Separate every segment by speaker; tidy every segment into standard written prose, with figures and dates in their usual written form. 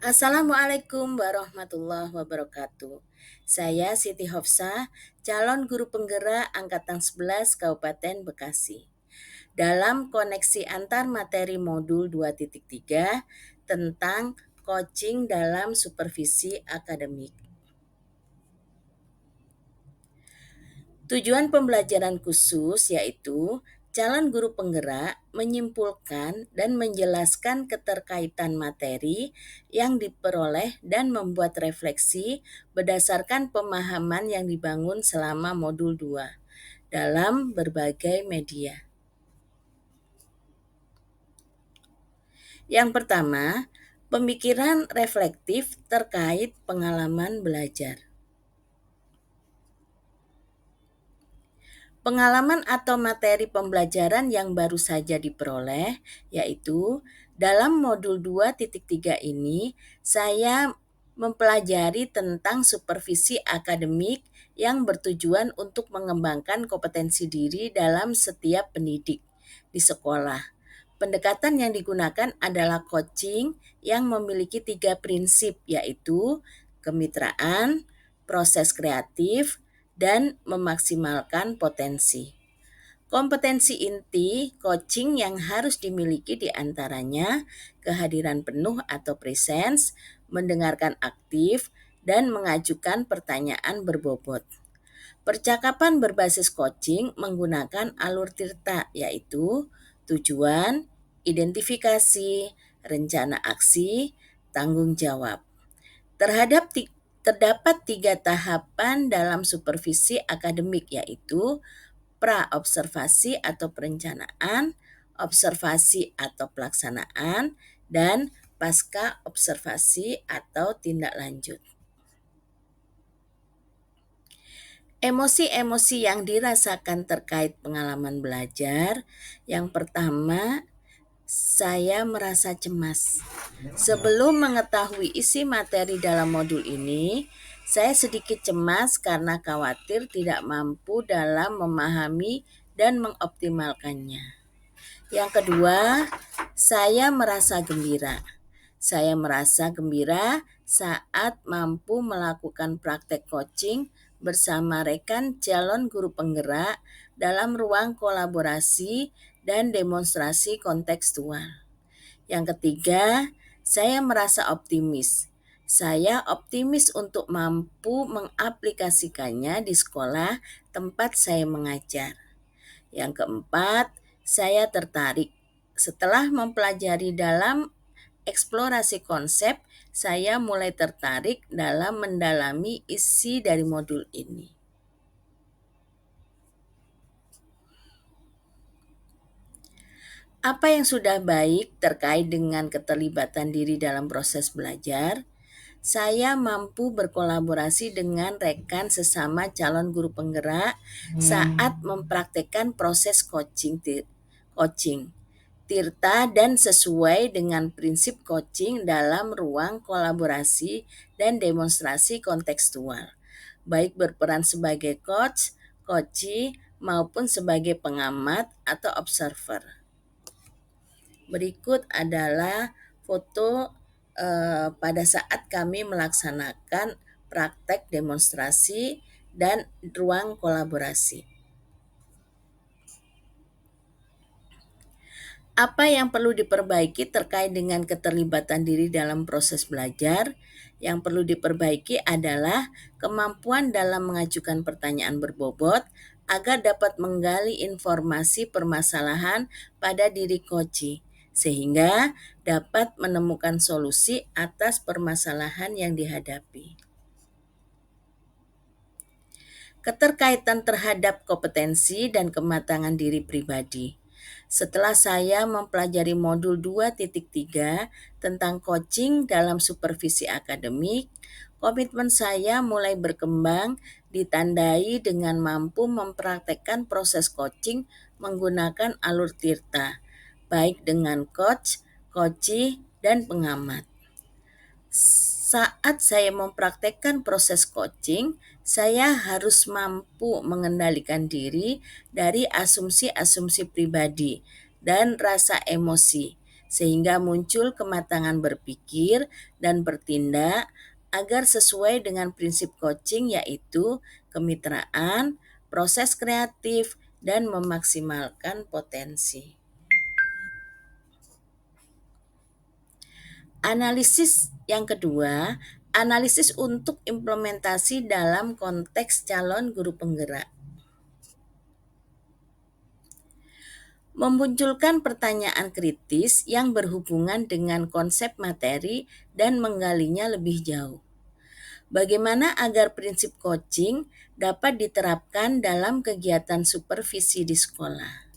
Speaker 1: Assalamualaikum warahmatullahi wabarakatuh. Saya Siti Hofsah, calon guru penggerak Angkatan 11 Kabupaten Bekasi. Dalam koneksi antar materi modul 2.3 tentang coaching dalam supervisi akademik. Tujuan pembelajaran khusus yaitu calon guru penggerak menyimpulkan dan menjelaskan keterkaitan materi yang diperoleh dan membuat refleksi berdasarkan pemahaman yang dibangun selama modul 2 dalam berbagai media. Yang pertama, pemikiran reflektif terkait pengalaman belajar. Pengalaman atau materi pembelajaran yang baru saja diperoleh, yaitu dalam modul 2.3 ini, saya mempelajari tentang supervisi akademik yang bertujuan untuk mengembangkan kompetensi diri dalam setiap pendidik di sekolah. Pendekatan yang digunakan adalah coaching yang memiliki 3 prinsip, yaitu kemitraan, proses kreatif, dan memaksimalkan potensi. Kompetensi inti coaching yang harus dimiliki diantaranya kehadiran penuh atau presence, mendengarkan aktif, dan mengajukan pertanyaan berbobot. Percakapan berbasis coaching menggunakan alur Tirta, yaitu tujuan, identifikasi, rencana aksi, tanggung jawab. Terdapat 3 tahapan dalam supervisi akademik, yaitu pra-observasi atau perencanaan, observasi atau pelaksanaan, dan pasca observasi atau tindak lanjut. Emosi-emosi yang dirasakan terkait pengalaman belajar. Yang pertama, saya merasa cemas. Sebelum mengetahui isi materi dalam modul ini, saya sedikit cemas karena khawatir tidak mampu dalam memahami dan mengoptimalkannya. Yang kedua, saya merasa gembira. Saya merasa gembira saat mampu melakukan praktek coaching bersama rekan calon guru penggerak dalam ruang kolaborasi dan demonstrasi kontekstual. Yang ketiga, saya merasa optimis. Saya optimis untuk mampu mengaplikasikannya di sekolah tempat saya mengajar. Yang keempat, saya tertarik. Setelah mempelajari dalam eksplorasi konsep, saya mulai tertarik dalam mendalami isi dari modul ini. Apa yang sudah baik terkait dengan keterlibatan diri dalam proses belajar? Saya mampu berkolaborasi dengan rekan sesama calon guru penggerak saat mempraktekkan proses coaching Tirta dan sesuai dengan prinsip coaching dalam ruang kolaborasi dan demonstrasi kontekstual, baik berperan sebagai coach, coachee, maupun sebagai pengamat atau observer. Berikut adalah foto pada saat kami melaksanakan praktek demonstrasi dan ruang kolaborasi. Apa yang perlu diperbaiki terkait dengan keterlibatan diri dalam proses belajar? Yang perlu diperbaiki adalah kemampuan dalam mengajukan pertanyaan berbobot agar dapat menggali informasi permasalahan pada diri coachee, sehingga dapat menemukan solusi atas permasalahan yang dihadapi. Keterkaitan terhadap kompetensi dan kematangan diri pribadi. Setelah saya mempelajari modul 2.3 tentang coaching dalam supervisi akademik, komitmen saya mulai berkembang ditandai dengan mampu mempraktekkan proses coaching menggunakan alur Tirta, baik dengan coach, coachee, dan pengamat. Saat saya mempraktekkan proses coaching, saya harus mampu mengendalikan diri dari asumsi-asumsi pribadi dan rasa emosi, sehingga muncul kematangan berpikir dan bertindak agar sesuai dengan prinsip coaching, yaitu kemitraan, proses kreatif, dan memaksimalkan potensi. Analisis yang kedua, analisis untuk implementasi dalam konteks calon guru penggerak. Memunculkan pertanyaan kritis yang berhubungan dengan konsep materi dan menggalinya lebih jauh. Bagaimana agar prinsip coaching dapat diterapkan dalam kegiatan supervisi di sekolah?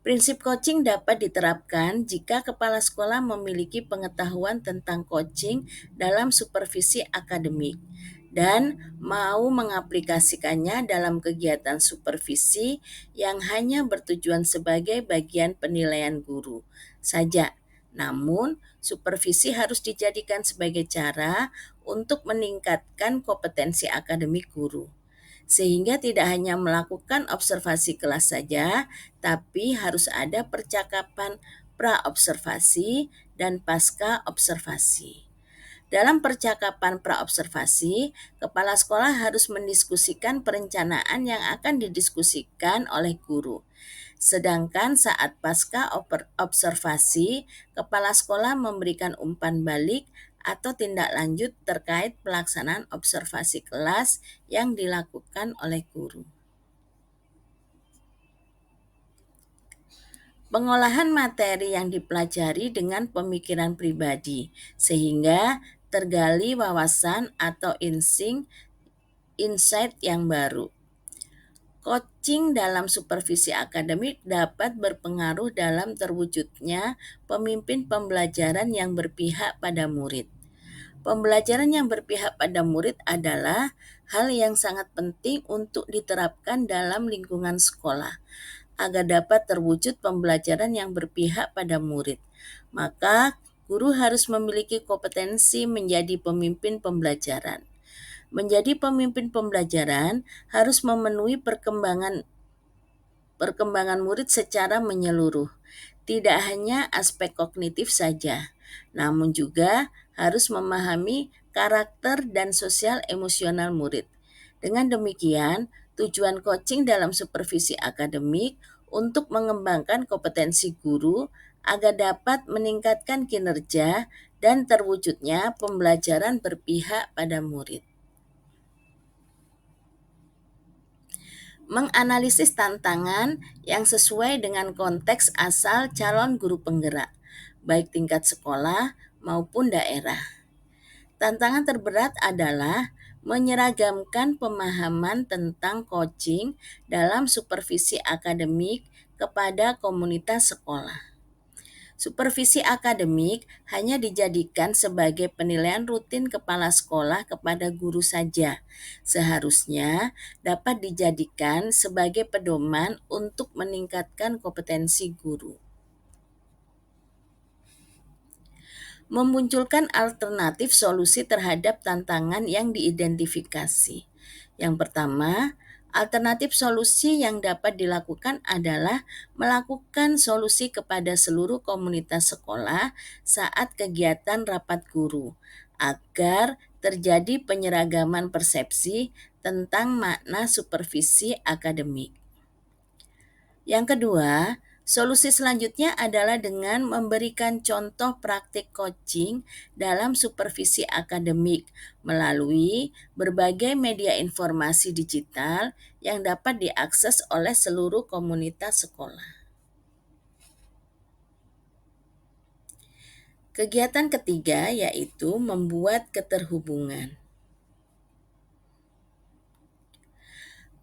Speaker 1: Prinsip coaching dapat diterapkan jika kepala sekolah memiliki pengetahuan tentang coaching dalam supervisi akademik dan mau mengaplikasikannya dalam kegiatan supervisi yang hanya bertujuan sebagai bagian penilaian guru saja. Namun, supervisi harus dijadikan sebagai cara untuk meningkatkan kompetensi akademik guru, sehingga tidak hanya melakukan observasi kelas saja, tapi harus ada percakapan pra-observasi dan pasca observasi. Dalam percakapan pra-observasi, kepala sekolah harus mendiskusikan perencanaan yang akan didiskusikan oleh guru. Sedangkan saat pasca observasi, kepala sekolah memberikan umpan balik atau tindak lanjut terkait pelaksanaan observasi kelas yang dilakukan oleh guru. Pengolahan materi yang dipelajari dengan pemikiran pribadi, sehingga tergali wawasan atau insight yang baru. Coaching dalam supervisi akademik dapat berpengaruh dalam terwujudnya pemimpin pembelajaran yang berpihak pada murid. Pembelajaran yang berpihak pada murid adalah hal yang sangat penting untuk diterapkan dalam lingkungan sekolah. Agar dapat terwujud pembelajaran yang berpihak pada murid, maka guru harus memiliki kompetensi menjadi pemimpin pembelajaran. Menjadi pemimpin pembelajaran harus memenuhi perkembangan murid secara menyeluruh, tidak hanya aspek kognitif saja, namun juga harus memahami karakter dan sosial emosional murid. Dengan demikian, tujuan coaching dalam supervisi akademik untuk mengembangkan kompetensi guru agar dapat meningkatkan kinerja dan terwujudnya pembelajaran berpihak pada murid. Menganalisis tantangan yang sesuai dengan konteks asal calon guru penggerak, baik tingkat sekolah maupun daerah. Tantangan terberat adalah menyeragamkan pemahaman tentang coaching dalam supervisi akademik kepada komunitas sekolah. Supervisi akademik hanya dijadikan sebagai penilaian rutin kepala sekolah kepada guru saja. Seharusnya dapat dijadikan sebagai pedoman untuk meningkatkan kompetensi guru. Memunculkan alternatif solusi terhadap tantangan yang diidentifikasi. Yang pertama, alternatif solusi yang dapat dilakukan adalah melakukan solusi kepada seluruh komunitas sekolah saat kegiatan rapat guru, agar terjadi penyeragaman persepsi tentang makna supervisi akademik. Yang kedua, solusi selanjutnya adalah dengan memberikan contoh praktik coaching dalam supervisi akademik melalui berbagai media informasi digital yang dapat diakses oleh seluruh komunitas sekolah. Kegiatan ketiga yaitu membuat keterhubungan.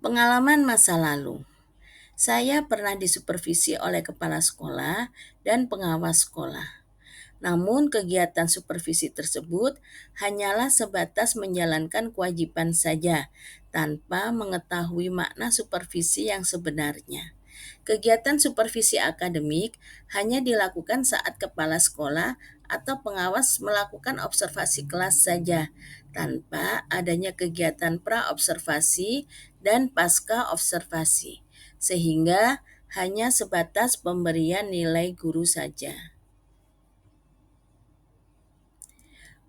Speaker 1: Pengalaman masa lalu. Saya pernah disupervisi oleh kepala sekolah dan pengawas sekolah. Namun kegiatan supervisi tersebut hanyalah sebatas menjalankan kewajiban saja, tanpa mengetahui makna supervisi yang sebenarnya. Kegiatan supervisi akademik hanya dilakukan saat kepala sekolah atau pengawas melakukan observasi kelas saja, tanpa adanya kegiatan pra-observasi dan pasca observasi, sehingga hanya sebatas pemberian nilai guru saja.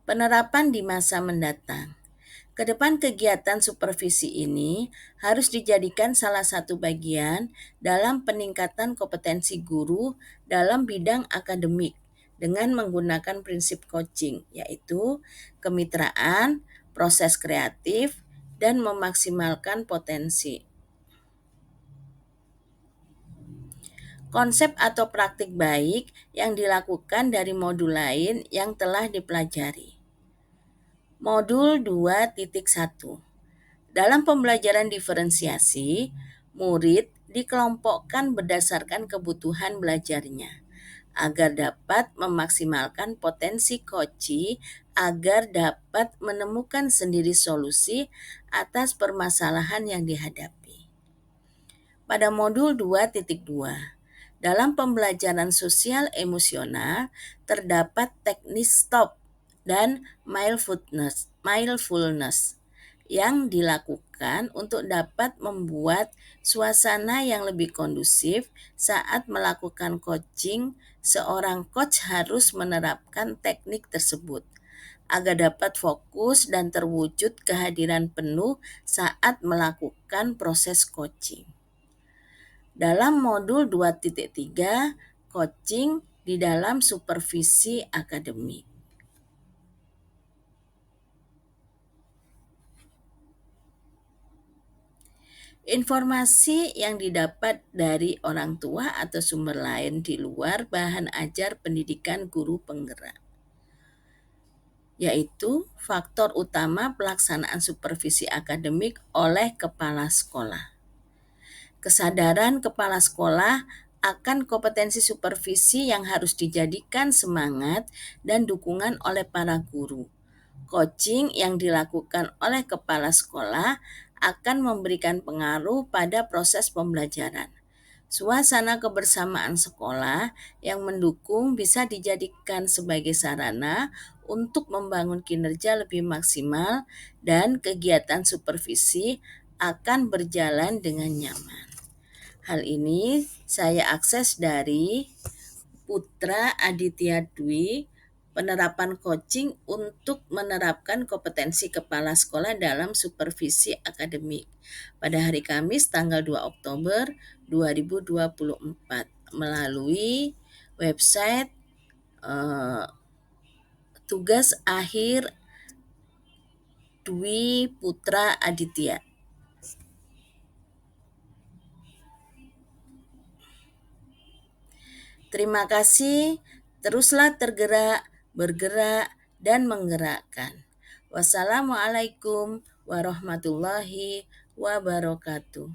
Speaker 1: Penerapan di masa mendatang. Ke depan kegiatan supervisi ini harus dijadikan salah satu bagian dalam peningkatan kompetensi guru dalam bidang akademik dengan menggunakan prinsip coaching, yaitu kemitraan, proses kreatif, dan memaksimalkan potensi. Konsep atau praktik baik yang dilakukan dari modul lain yang telah dipelajari. Modul 2.1. Dalam pembelajaran diferensiasi, murid dikelompokkan berdasarkan kebutuhan belajarnya agar dapat memaksimalkan potensi koci agar dapat menemukan sendiri solusi atas permasalahan yang dihadapi. Pada modul 2.2, dalam pembelajaran sosial emosional terdapat teknik stop dan mindfulness yang dilakukan untuk dapat membuat suasana yang lebih kondusif saat melakukan coaching. Seorang coach harus menerapkan teknik tersebut agar dapat fokus dan terwujud kehadiran penuh saat melakukan proses coaching. Dalam modul 2.3, coaching di dalam supervisi akademik. Informasi yang didapat dari orang tua atau sumber lain di luar bahan ajar pendidikan guru penggerak, yaitu faktor utama pelaksanaan supervisi akademik oleh kepala sekolah. Kesadaran kepala sekolah akan kompetensi supervisi yang harus dijadikan semangat dan dukungan oleh para guru. Coaching yang dilakukan oleh kepala sekolah akan memberikan pengaruh pada proses pembelajaran. Suasana kebersamaan sekolah yang mendukung bisa dijadikan sebagai sarana untuk membangun kinerja lebih maksimal dan kegiatan supervisi akan berjalan dengan nyaman. Hal ini saya akses dari Putra Aditya Dwi, penerapan coaching untuk menerapkan kompetensi kepala sekolah dalam supervisi akademik pada hari Kamis tanggal 2 Oktober 2024 melalui website tugas akhir Dwi Putra Aditya. Terima kasih, teruslah tergerak, bergerak, dan menggerakkan. Wassalamualaikum warahmatullahi wabarakatuh.